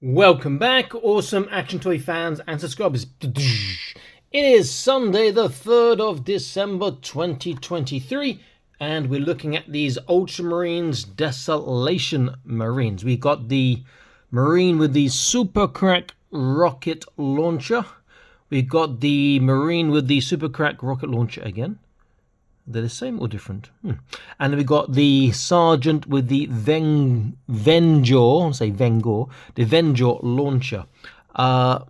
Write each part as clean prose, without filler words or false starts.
Welcome back, awesome action toy fans and subscribers. It is Sunday the 3rd of December 2023 and we're looking at these Ultramarines Desolation Marines. We got the Marine with the Super Crack rocket launcher. We got the Marine with the Super Crack rocket launcher again. They're the same or different? And then we got the Sergeant with the the Vengor launcher. A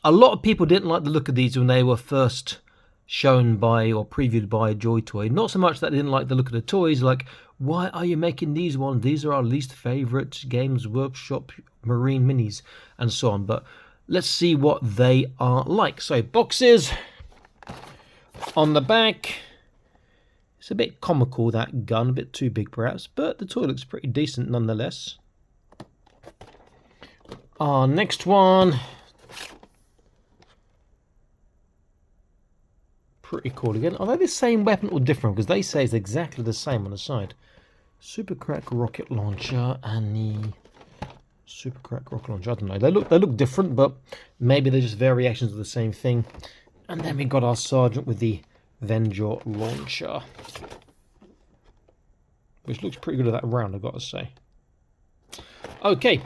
lot of people didn't like the look of these when they were first shown by or previewed by JoyToy. Not so much that they didn't like the look of the toys, like, why are you making these ones? These are our least favourite Games Workshop Marine minis and so on. But let's see what they are like. So boxes on the back. It's a bit comical, that gun, a bit too big perhaps, but the toy looks pretty decent nonetheless. Our next one, pretty cool again. Are they the same weapon or different? Because they say it's exactly the same on the side. Super Crack rocket launcher and the Super Crack rocket launcher. I don't know. They look different, but maybe they're just variations of the same thing. And then we got our Sergeant with the Vengor launcher, which looks pretty good at that round, I've got to say. Okay,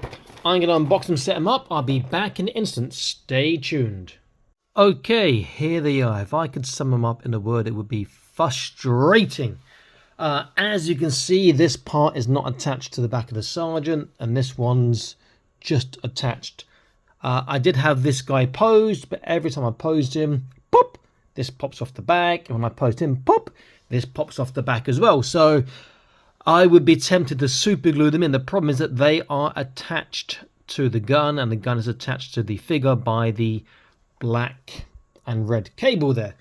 I'm going to unbox them, set them up. I'll be back in an instant. Stay tuned. Okay, here they are. If I could sum them up in a word, it would be frustrating. As you can see, this part is not attached to the back of the Sergeant, and this one's just attached. I did have this guy posed, but every time I posed him, pop, this pops off the back, and when I posed him, pop, this pops off the back as well. So I would be tempted to super glue them in. The problem is that they are attached to the gun, and the gun is attached to the figure by the black and red cable there.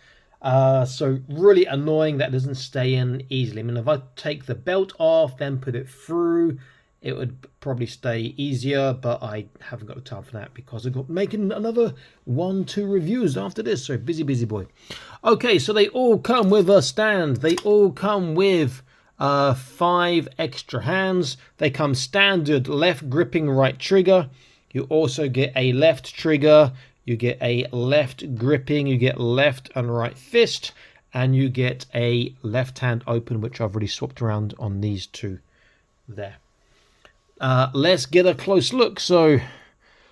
So really annoying that doesn't stay in easily. I mean, if I take the belt off, then put it through, it would probably stay easier, but I haven't got the time for that because I've got making another 1-2 reviews after this, so busy boy. Okay, so they all come with a stand. They all come with 5 extra hands. They come standard left gripping, right trigger. You also get a left trigger, you get a left gripping, you get left and right fist, and you get a left hand open, which I've already swapped around on these two there. Let's get a close look. So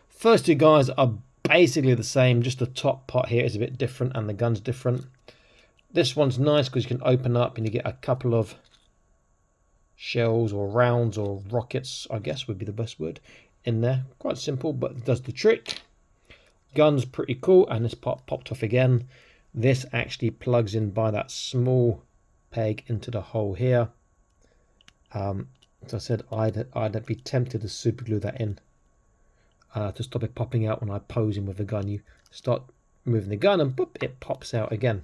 first two guys are basically the same, just the top part here is a bit different and the gun's different. This one's nice because you can open up and you get a couple of shells or rounds or rockets, I guess would be the best word, in there. Quite simple, but it does the trick. Gun's pretty cool, and this part popped off again. This actually plugs in by that small peg into the hole here. As I said, I'd be tempted to super glue that in to stop it popping out when I pose him with the gun. You start moving the gun and boop, it pops out again.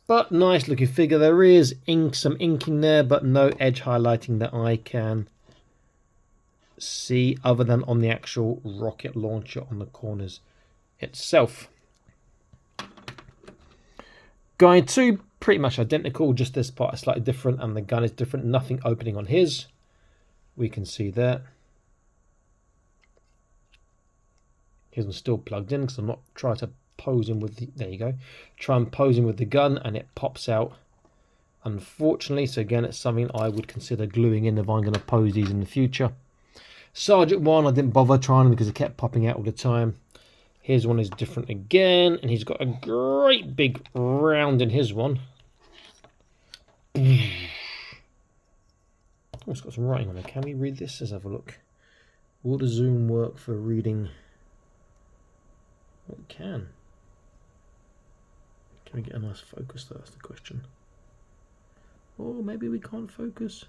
But nice looking figure. There is some inking there, but no edge highlighting that I can see other than on the actual rocket launcher on the corners itself. Guy 2, pretty much identical, just this part is slightly different and the gun is different. Nothing opening on his. We can see that. His one's still plugged in because I'm not trying to pose him with the, there you go, try and pose him with the gun and it pops out, unfortunately. So again, it's something I would consider gluing in if I'm going to pose these in the future. Sergeant 1, I didn't bother trying because it kept popping out all the time. His one is different again, and he's got a great big round in his one. Oh, it's got some writing on it. Can we read this? Let's have a look. Will the zoom work for reading? Well, it can. Can we get a nice focus? That's the question. Or maybe we can't focus.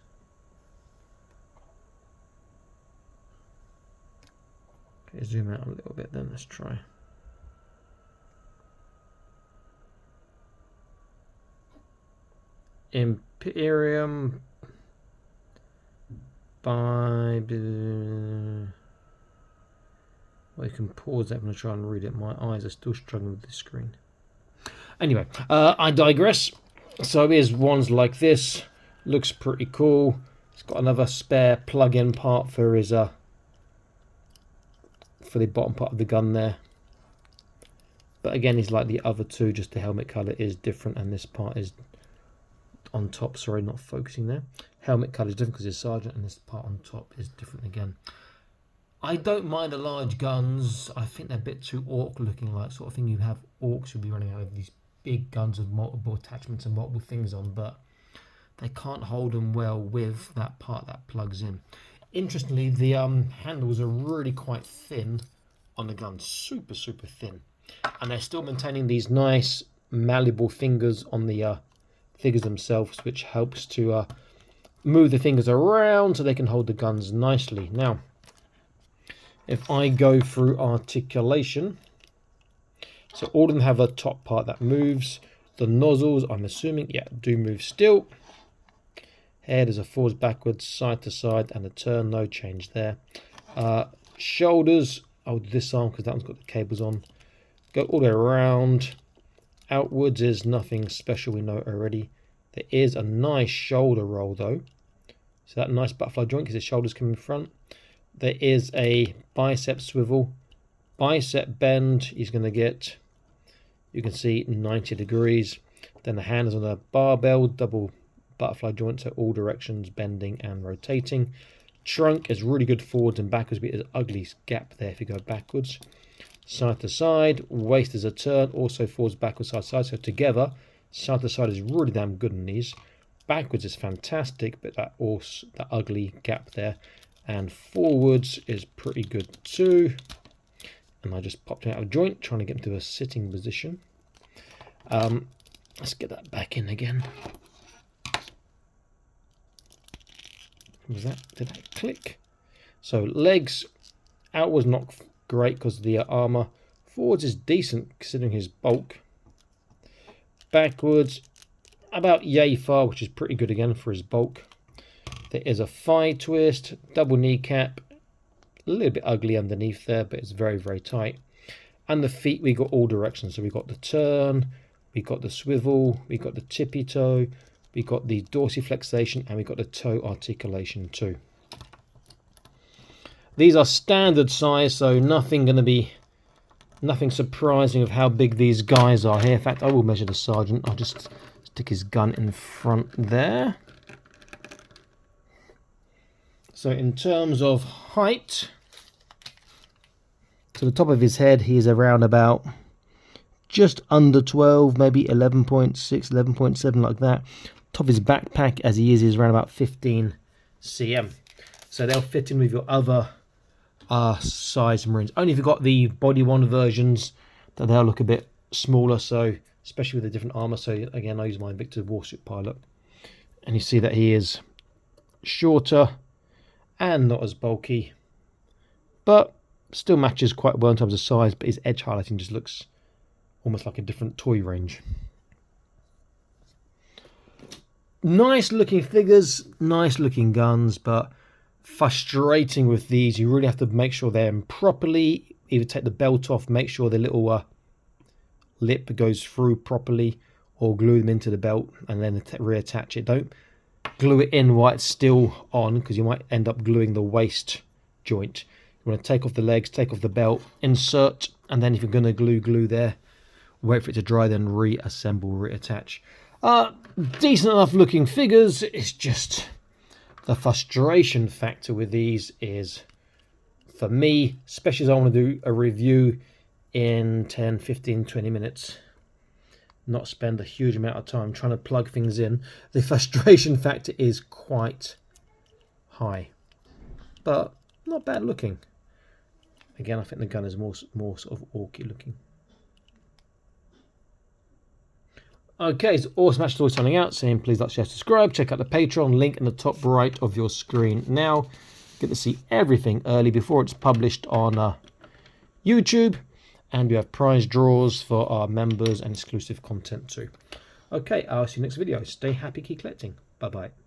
Okay, zoom out a little bit then, let's try. Imperium by... Well, you can pause that. I'm going to try and read it. My eyes are still struggling with this screen. Anyway, I digress. So here's ones like this. Looks pretty cool. It's got another spare plug-in part for his for the bottom part of the gun there. But again, he's like the other two, just the helmet colour is different, and this part is on top. Sorry, not focusing there. Helmet colour is different because it's sergeant, and this part on top is different again. I don't mind the large guns. I think they're a bit too orc looking, like sort of thing you have orcs would be running out of these big guns with multiple attachments and multiple things on, but they can't hold them well with that part that plugs in. Interestingly, the handles are really quite thin on the gun, super thin, and they're still maintaining these nice malleable fingers on the figures themselves, which helps to move the fingers around so they can hold the guns nicely. Now, if I go through articulation, so all of them have a top part that moves. The nozzles, I'm assuming, yeah, do move still. Head is a forwards, backwards, side to side, and a turn, no change there. Shoulders, I'll disarm because that one's got the cables on. Go all the way around. Outwards is nothing special, we know already. There is a nice shoulder roll though. So that nice butterfly joint because the shoulders come in front. There is a bicep swivel. Bicep bend, he's going to get, you can see, 90 degrees. Then the hand is on a barbell, double butterfly joint, so all directions bending and rotating. Trunk is really good forwards and backwards, but there's an ugly gap there if you go backwards. Side to side, waist is a turn, also forwards, backwards, side to side. So together, side to side is really damn good on these. Backwards is fantastic, but that ugly gap there. And forwards is pretty good too. And I just popped it out of joint, trying to get into a sitting position. Let's get that back in again. Was that? Did that click? So legs, outwards not great because of the armor. Forwards is decent considering his bulk. Backwards, about yay far, which is pretty good again for his bulk. There is a thigh twist, double kneecap, a little bit ugly underneath there, but it's very tight. And the feet, we got all directions. So we got the turn, we got the swivel, we got the tippy toe, we got the dorsiflexation, and we got the toe articulation too. These are standard size, so nothing surprising of how big these guys are here. In fact, I will measure the sergeant. I'll just stick his gun in front there. So in terms of height, to the top of his head, he is around about just under 12, maybe 11.6, 11.7, like that. Top of his backpack, as he is around about 15 cm. So they'll fit in with your other size Marines. Only if you've got the body one versions, that they'll look a bit smaller, so especially with the different armor. So again, I use my Victor Warsuit pilot, and you see that he is shorter and not as bulky, but still matches quite well in terms of size, but his edge highlighting just looks almost like a different toy range. Nice looking figures, nice looking guns, but frustrating with these. You really have to make sure they're in properly. Either take the belt off, make sure the little lip goes through properly, or glue them into the belt and then reattach it. Don't glue it in while it's still on, because you might end up gluing the waist joint. You want to take off the legs, take off the belt, insert, and then if you're going to glue there, wait for it to dry, then reassemble, reattach. Decent enough looking figures. It's just the frustration factor with these is, for me, especially as I want to do a review in 10, 15, 20 minutes, not spend a huge amount of time trying to plug things in, the frustration factor is quite high, but not bad looking. Again, I think the gun is more sort of orky looking. Okay, so Awesome Match Toy signing out, saying please like, share, subscribe, check out the Patreon link in the top right of your screen now. Get to see everything early before it's published on YouTube, and we have prize draws for our members and exclusive content too. Okay, I'll see you next video. Stay happy, keep collecting. Bye bye.